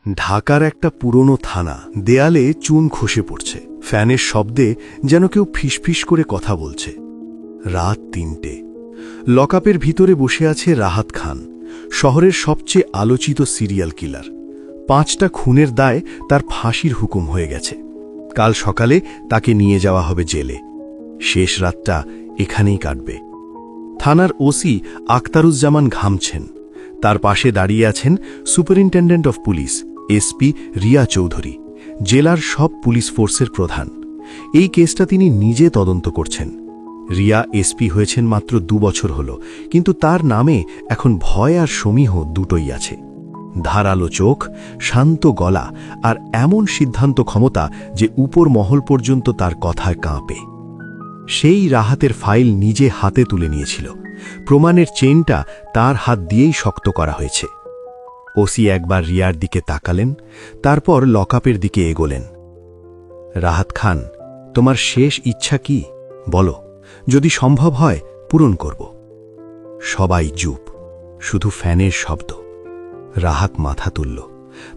ঢাকার একটা পুরনো থানা, দেয়ালে চুন খসে পড়ছে, ফ্যানের শব্দে যেন কেউ ফিসফিস করে কথা বলছে। রাত ৩টে। লকআপের ভিতরে বসে আছে রাহাত খান, শহরের সবচেয়ে আলোচিত সিরিয়াল কিলার। ৫টা খুনের দায় তার ফাঁসির হুকুম হয়ে গেছে। কাল সকালে তাকে নিয়ে যাওয়া হবে জেলে। শেষ রাতটা এখানেই কাটবে। থানার ওসি আখতারুজ্জামান ঘামছেন। তার পাশে দাঁড়িয়ে আছেন superintendent of police SP Riya Chowdhury, জেলার সব পুলিশ ফোর্সের প্রধান। এই কেসটা তিনি নিজে তদন্ত করছেন। রিয়া এসপি হয়েছেন মাত্র ২ বছর হল, কিন্তু তার নামে এখন ভয় আর সমীহ দুটোই আছে। ধারালো চোখ, শান্ত গলা আর এমন সিদ্ধান্ত ক্ষমতা যে উপর মহল পর্যন্ত তার কথায় কাঁপে। সেই রাহাতের ফাইল নিজে হাতে তুলে নিয়েছিল। প্রমাণের চেইনটা তার হাত দিয়েই শক্ত করা হয়েছে। ওসি একবার রিয়ার দিকে তাকালেন, তারপর লকআপের দিকে এগোলেন। রাহাত খান, তোমার শেষ ইচ্ছা কি বলো, যদি সম্ভব হয় পূরণ করব। সবাই চুপ, শুধু ফ্যানের শব্দ। রাহাত মাথা তুলল।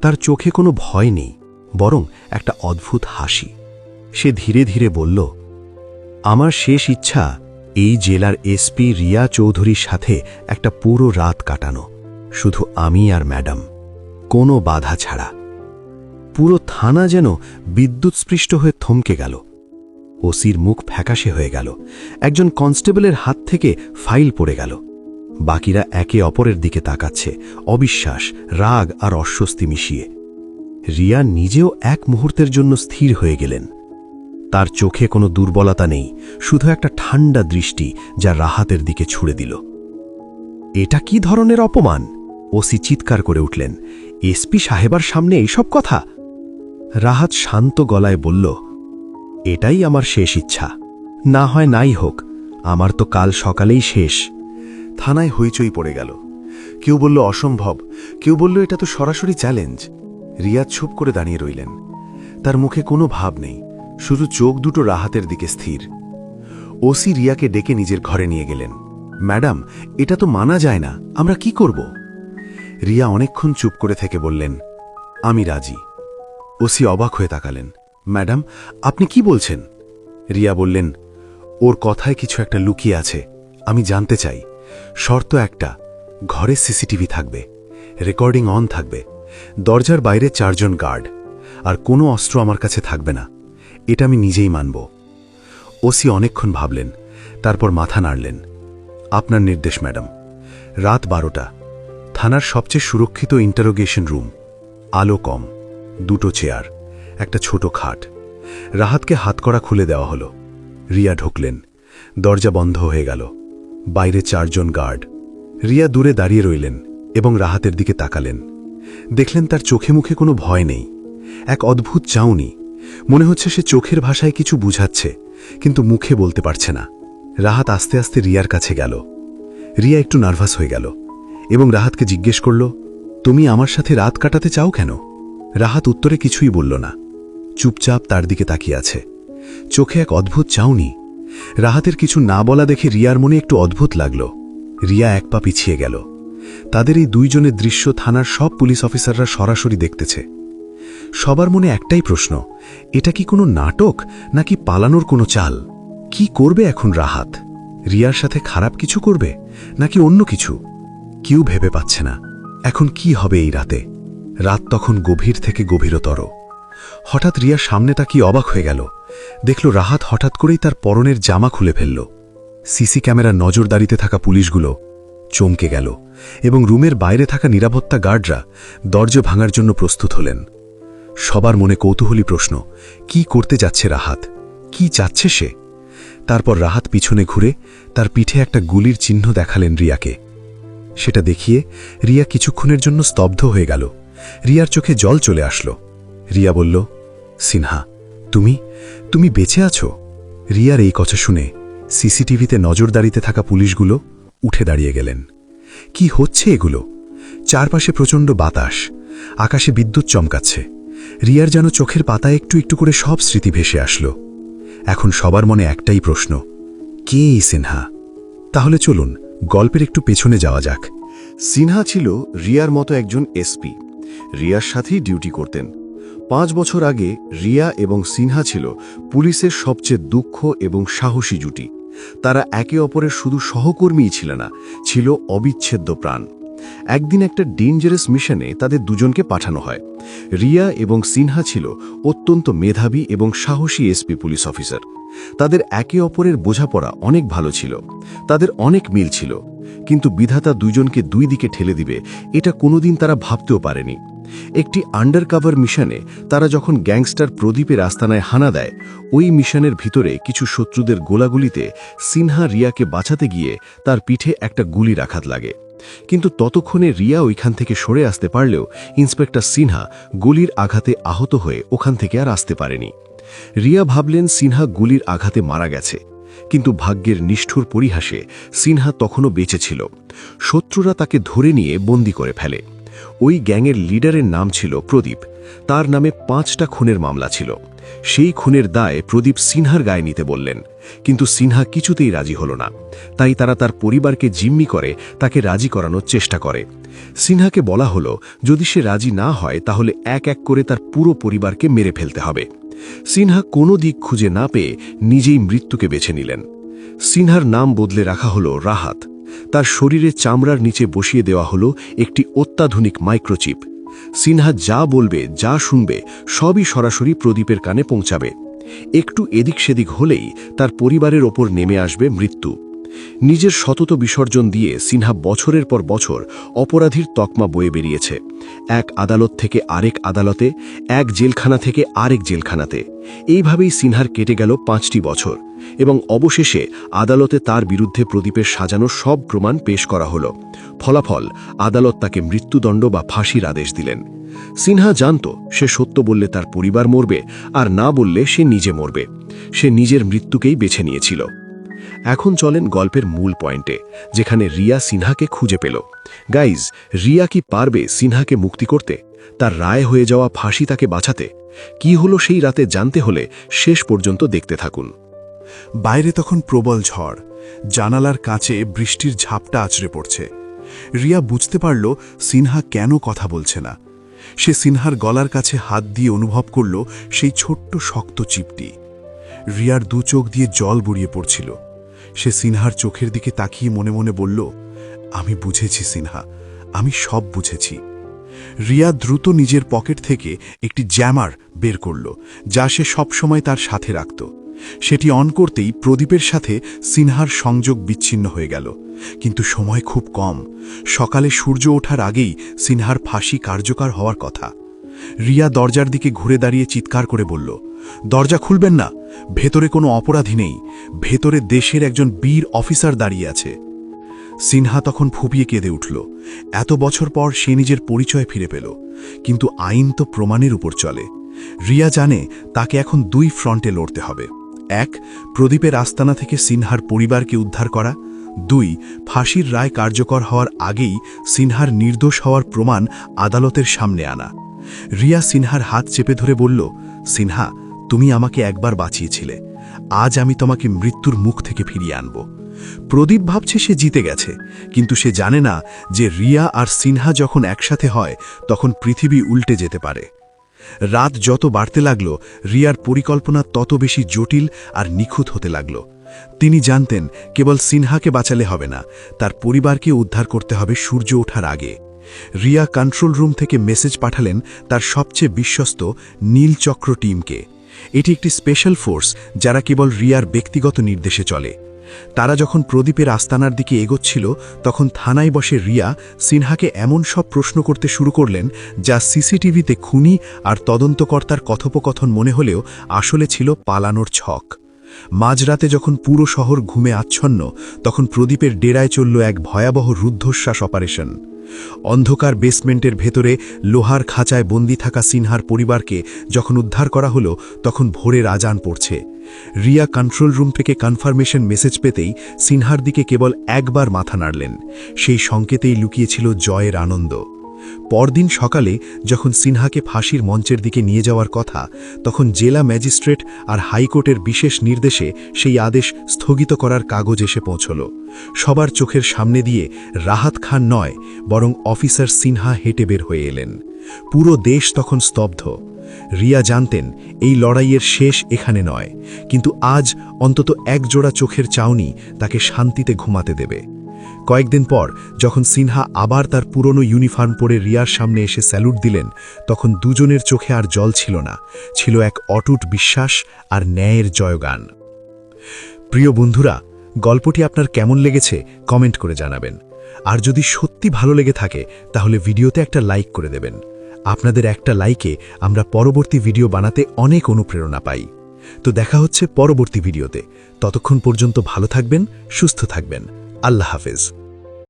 তার চোখে কোনো ভয় নেই, বরং একটা অদ্ভুত হাসি। সে ধীরে ধীরে বলল, আমার শেষ ইচ্ছা এই জেলার এসপি রিয়া চৌধুরীর সাথে একটা পুরো রাত কাটানো, শুধু আমি আর ম্যাডাম, কোনো বাধা ছাড়া। পুরো থানা যেন বিদ্যুৎস্পৃষ্ট হয়ে থমকে গেল। ওসির মুখ ফ্যাকাশে হয়ে গেল। একজন কনস্টেবলের হাত থেকে ফাইল পড়ে গেল। বাকিরা একে অপরের দিকে তাকাচ্ছে, অবিশ্বাস, রাগ আর অস্বস্তি মিশিয়ে। রিয়া নিজেও এক মুহূর্তের জন্য স্থির হয়ে গেলেন। তার চোখে কোনো দুর্বলতা নেই, শুধু একটা ঠান্ডা দৃষ্টি যা রাহাতের দিকে ছুড়ে দিল। এটা কি ধরনের অপমান? ওসি চিৎকার করে উঠলেন, এসপি সাহেবার সামনে এইসব কথা? রাহাত শান্ত গলায় বলল, এটাই আমার শেষ ইচ্ছা। না হয় নাই হোক, আমার তো কাল সকালেই শেষ। থানায় হইচই পড়ে গেল। কেউ বলল অসম্ভব, কেউ বলল এটা তো সরাসরি চ্যালেঞ্জ। রিয়া চুপ করে দাঁড়িয়ে রইলেন। তার মুখে কোনো ভাব নেই, শুধু চোখ দুটো রাহাতের দিকে স্থির। ওসি রিয়াকে ডেকে নিজের ঘরে নিয়ে গেলেন। ম্যাডাম, এটা তো মানা যায় না, আমরা কি করব? রিয়া অনেকক্ষণ চুপ করে থেকে বললেন, আমি রাজি। ওসি অবাক হয়ে তাকালেন। ম্যাডাম, আপনি কি বলছেন? রিয়া বললেন, ওর কথায় কিছু একটা লুকিয়ে আছে, আমি জানতে চাই। শর্ত একটা, ঘরে সিসিটিভি থাকবে, রেকর্ডিং অন থাকবে, দরজার বাইরে ৪ জন গার্ড, আর কোনো অস্ত্র আমার কাছে থাকবে না। এটা আমি নিজেই মানব। ওসি অনেকক্ষণ ভাবলেন, তারপর মাথা নাড়লেন। আপনার নির্দেশ ম্যাডাম। রাত ১২টা। থানার সবচেয়ে সুরক্ষিত ইন্টারোগেশন রুম। আলো কম, 2টো চেয়ার, একটা ছোট খাট। রাহাতকে হাতকড়া খুলে দেওয়া হলো। রিয়া ঢুকলেন। দরজা বন্ধ হয়ে গেল। বাইরে ৪ জন গার্ড। রিয়া দূরে দাঁড়িয়ে রইলেন এবং রাহাতের দিকে তাকালেন। দেখলেন তার চোখে মুখে কোনো ভয় নেই, এক অদ্ভুত চাউনি। মনে হচ্ছে সে চোখের ভাষায় কিছু বুঝাচ্ছে, কিন্তু মুখে বলতে পারছে না। রাহাত আস্তে আস্তে রিয়ার কাছে গেল। রিয়া একটু নার্ভাস হয়ে গেল এবং রাহাতকে জিজ্ঞেস করল, তুমি আমার সাথে রাত কাটাতে চাও কেন? রাহাত উত্তরে কিছুই বলল না, চুপচাপ তার দিকে তাকিয়ে আছে। চোখে এক অদ্ভুত চাউনি। রাহাতের কিছু না বলা দেখে রিয়ার মনে একটু অদ্ভুত লাগল। রিয়া এক পা পিছিয়ে গেল। তাদের এই 2 জনের দৃশ্য থানার সব পুলিশ অফিসাররা সরাসরি দেখতেছে। সবার মনে একটাই প্রশ্ন, এটা কি কোনো নাটক নাকি পালানোর কোনো চাল? কি করবে এখন রাহাত? রিয়ার সাথে খারাপ কিছু করবে নাকি অন্য কিছু? কেউ ভেবে পাচ্ছে না এখন কি হবে এই রাতে। রাত তখন গভীর থেকে গভীরতর। হঠাৎ রিয়ার সামনে তাকিয়ে অবাক হয়ে গেল। দেখল রাহাত হঠাৎ করেই তার পরনের জামা খুলে ফেলল। সিসি ক্যামেরার নজরদারিতে থাকা পুলিশগুলো চমকে গেল এবং রুমের বাইরে থাকা নিরাপত্তা গার্ডরা দরজা ভাঙার জন্য প্রস্তুত হলেন। সবার মনে কৌতূহলী প্রশ্ন, কি করতে যাচ্ছে রাহাত? কি চাচ্ছে সে? তারপর রাহাত পিছনে ঘুরে তার পিঠে একটা গুলির চিহ্ন দেখালেন রিয়াকে। সেটা দেখিয়ে রিয়া কিছুক্ষণের জন্য স্তব্ধ হয়ে গেল। রিয়ার চোখে জল চলে আসলো। রিয়া বলল, সিনহা, তুমি বেঁচে আছো? রিয়ার এই কথা শুনে সিসিটিভিতে নজরদারিতে থাকা পুলিশগুলো উঠে দাঁড়িয়ে গেলেন। কি হচ্ছে এগুলো? চারপাশে প্রচণ্ড বাতাস, আকাশে বিদ্যুৎ চমকাচ্ছে। রিয়ার যেন চোখের পাতায় একটু একটু করে সব স্মৃতি ভেসে আসলো। এখন সবার মনে একটাই প্রশ্ন, কে এই সিনহা? তাহলে চলুন গল্পের একটু পেছনে যাওয়া যাক। সিনহা ছিল রিয়ার মতো একজন এসপি, রিয়ার সাথেই ডিউটি করতেন। 5 বছর আগে রিয়া এবং সিনহা ছিল পুলিশের সবচেয়ে দুঃখ এবং সাহসী জুটি। তারা একে অপরের শুধু সহকর্মীই ছিল না, ছিল অবিচ্ছেদ্য প্রাণ। একদিন একটা ডেঞ্জারাস মিশনে তাদের দুজনকে পাঠানো হয়। রিয়া এবং সিনহা ছিল অত্যন্ত মেধাবী এবং সাহসী এসপি পুলিশ অফিসার। তাদের একে অপরের বোঝাপড়া অনেক ভালো ছিল, তাদের অনেক মিল ছিল, কিন্তু বিধাতা দুজনকে দুই দিকে ঠেলে দিবে এটা কোনোদিন তারা ভাবতেও পারেনি। একটি আন্ডারকভার মিশনে তারা যখন গ্যাংস্টার প্রদীপের আস্তানায় হানা দেয়, ওই মিশনের ভিতরে কিছু শত্রুদের গোলাগুলিতে সিনহা রিয়াকে বাঁচাতে গিয়ে তার পিঠে একটা গুলির আঘাত লাগে। কিন্তু ততক্ষণে রিয়া ওইখান থেকে সরে আসতে পারলেও ইন্সপেক্টর সিনহা গুলির আঘাতে আহত হয়ে ওখান থেকে আর আসতে পারেনি। রিয়া ভাবলেন সিনহা গুলির আঘাতে মারা গেছে, কিন্তু ভাগ্যের নিষ্ঠুর পরিহাসে সিনহা তখনও বেঁচে ছিল। শত্রুরা তাকে ধরে নিয়ে বন্দি করে ফেলে। ওই গ্যাংয়ের লিডারের নাম ছিল প্রদীপ। তার নামে 5টা খুনের মামলা ছিল। সেই খুনের দায় প্রদীপ সিনহার গায়ে নিতে বললেন, কিন্তু সিনহা কিছুতেই রাজি হল না। তাই তারা তার পরিবারকে জিম্মি করে তাকে রাজি করানোর চেষ্টা করে। সিনহাকে বলা হলো যদি সে রাজি না হয় তাহলে এক এক করে তার পুরো পরিবারকে মেরে ফেলতে হবে। সিনহা কোনো দিক খুঁজে না পেয়ে নিজেই মৃত্যুকে বেছে নিলেন। সিনহার নাম বদলে রাখা হলো রাহাত। তার শরীরে চামড়ার নিচে বসিয়ে দেওয়া হলো একটি অত্যাধুনিক মাইক্রোচিপ। সিনহা যা বলবে, যা শুনবে, সবই সরাসরি প্রদীপের কানে পৌঁছাবে। একটু এদিক সেদিক হলেই তার পরিবারের ওপর নেমে আসবে মৃত্যু। নিজের সতত বিসর্জন দিয়ে সিনহা বছরের পর বছর অপরাধীর তকমা বয়ে বেরিয়েছে। এক আদালত থেকে আরেক আদালতে, এক জেলখানা থেকে আরেক জেলখানাতে। এইভাবেই সিনহার কেটে গেল 5টি বছর, এবং অবশেষে আদালতে তার বিরুদ্ধে প্রদীপের সাজানো সব প্রমাণ পেশ করা হলো। ফলাফল, আদালত তাকে মৃত্যুদণ্ড বা ফাঁসির আদেশ দিলেন। সিনহা জানত সে সত্য বললে তার পরিবার মরবে, আর না বললে সে নিজে মরবে। সে নিজের মৃত্যুকেই বেছে নিয়েছিল। এখন চলেন গল্পের মূল পয়েন্টে, যেখানে রিয়া সিনহাকে খুঁজে পেল। গাইজ, রিয়া কি পারবে সিনহাকে মুক্তি করতে? তার রায় হয়ে যাওয়া ফাঁসি তাকে বাঁচাতে? কি হলো সেই রাতে জানতে হলে শেষ পর্যন্ত দেখতে থাকুন। বাইরে তখন প্রবল ঝড়, জানালার কাছে বৃষ্টির ঝাপটা আছড়ে পড়ছে। রিয়া বুঝতে পারল সিনহা কেন কথা বলছে না। সে সিনহার গলার কাছে হাত দিয়ে অনুভব করল সেই ছোট্ট শক্ত চিপটি। রিয়ার দু চোখ দিয়ে জল গড়িয়ে পড়ছিল। সে সিনহার চোখের দিকে তাকিয়ে মনে মনে বলল, আমি বুঝেছি সিনহা, আমি সব বুঝেছি। রিয়া দ্রুত নিজের পকেট থেকে একটি জ্যামার বের করল, যা সে সবসময় তার সাথে রাখত। সেটি অন করতেই প্রদীপের সাথে সিনহার সংযোগ বিচ্ছিন্ন হয়ে গেল। কিন্তু সময় খুব কম। সকালে সূর্য ওঠার আগেই সিনহার ফাঁসি কার্যকর হওয়ার কথা। রিয়া দরজার দিকে ঘুরে দাঁড়িয়ে চিৎকার করে বলল, দরজা খুলবেন না, ভেতরে কোনো অপরাধী নেই, ভেতরে দেশের একজন বীর অফিসার দাঁড়িয়ে আছে। সিনহা তখন ফুপিয়ে কেঁদে উঠল। এত বছর পর সে নিজের পরিচয় ফিরে পেল, কিন্তু আইন তো প্রমাণের উপর চলে। রিয়া জানে তাকে এখন 2 ফ্রন্টে লড়তে হবে। 1, প্রদীপের আস্তানা থেকে সিনহার পরিবারকে উদ্ধার করা। 2, ফাঁসির রায় কার্যকর হওয়ার আগেই সিনহার নির্দোষ হওয়ার প্রমাণ আদালতের সামনে আনা। রিয়া সিনহার হাত চেপে ধরে বলল, সিনহা, তুমি আমাকে একবার বাঁচিয়েছিলে, আজ আমি তোমাকে মৃত্যুর মুখ থেকে ফিরিয়ে আনব। প্রদীপ ভাবছে সে জিতে গেছে, কিন্তু সে জানে না যে রিয়া আর সিনহা যখন একসাথে হয় তখন পৃথিবী উল্টে যেতে পারে। রাত যত বাড়তে লাগল, রিয়ার পরিকল্পনা তত বেশি জটিল আর নিখুঁত হতে লাগল। তিনি জানতেন কেবল সিনহাকে বাঁচালে হবে না, তার পরিবারকে উদ্ধার করতে হবে সূর্য ওঠার আগে। রিয়া কন্ট্রোল রুম থেকে মেসেজ পাঠালেন তার সবচেয়ে বিশ্বস্ত নীলচক্র টিমকে। এটি একটি স্পেশাল ফোর্স যারা কেবল রিয়ার ব্যক্তিগত নির্দেশে চলে। তারা যখন প্রদীপের আস্তানার দিকে এগোচ্ছিল তখন থানায় বসে রিয়া সিনহাকে এমন সব প্রশ্ন করতে শুরু করলেন যা সিসিটিভিতে খুনি আর তদন্তকর্তার কথোপকথন মনে হলেও আসলে ছিল পালানোর ছক। মাঝরাতে যখন পুরো শহর ঘুমে আচ্ছন্ন, তখন প্রদীপের ডেরায় চলল এক ভয়াবহ রুদ্ধশ্বাস অপারেশন। অন্ধকার বেসমেন্টের ভেতরে লোহার খাঁচায় বন্দি থাকা সিনহার পরিবারকে যখন উদ্ধার করা হলো তখন ভোরের আজান পড়ছে। রিয়া কন্ট্রোল রুম থেকে কনফার্মেশন মেসেজ পেতেই সিনহার দিকে কেবল একবার মাথা নাড়লেন। সেই সংকেতেই লুকিয়েছিল জয়ের আনন্দ। পরদিন সকালে যখন সিনহাকে ফাঁসির মঞ্চের দিকে নিয়ে যাওয়ার কথা, তখন জেলা ম্যাজিস্ট্রেট আর হাইকোর্টের বিশেষ নির্দেশে সেই আদেশ স্থগিত করার কাগজ এসে পৌঁছল। সবার চোখের সামনে দিয়ে রাহাত খান নয়, বরং অফিসার সিনহা হেঁটে বের হয়ে এলেন। পুরো দেশ তখন স্তব্ধ। রিয়া জানতেন এই লড়াইয়ের শেষ এখানে নয়, কিন্তু আজ অন্তত এক জোড়া চোখের চাউনি তাকে শান্তিতে ঘুমাতে দেবে। কয়েকদিন পর যখন সিনহা আবার তার পুরনো ইউনিফর্ম পরে রিয়ার সামনে এসে স্যালুট দিলেন, তখন দুজনের চোখে আর জল ছিল না, ছিল এক অটুট বিশ্বাস আর ন্যায়ের জয়গান। প্রিয় বন্ধুরা, গল্পটি আপনার কেমন লেগেছে কমেন্ট করে জানাবেন। আর যদি সত্যি ভালো লেগে থাকে তাহলে ভিডিওতে একটা লাইক করে দেবেন। আপনাদের একটা লাইকে আমরা পরবর্তী ভিডিও বানাতে অনেক অনুপ্রেরণা পাই। তো দেখা হচ্ছে পরবর্তী ভিডিওতে। ততক্ষণ পর্যন্ত ভালো থাকবেন, সুস্থ থাকবেন। আল্লাহ হাফেজ।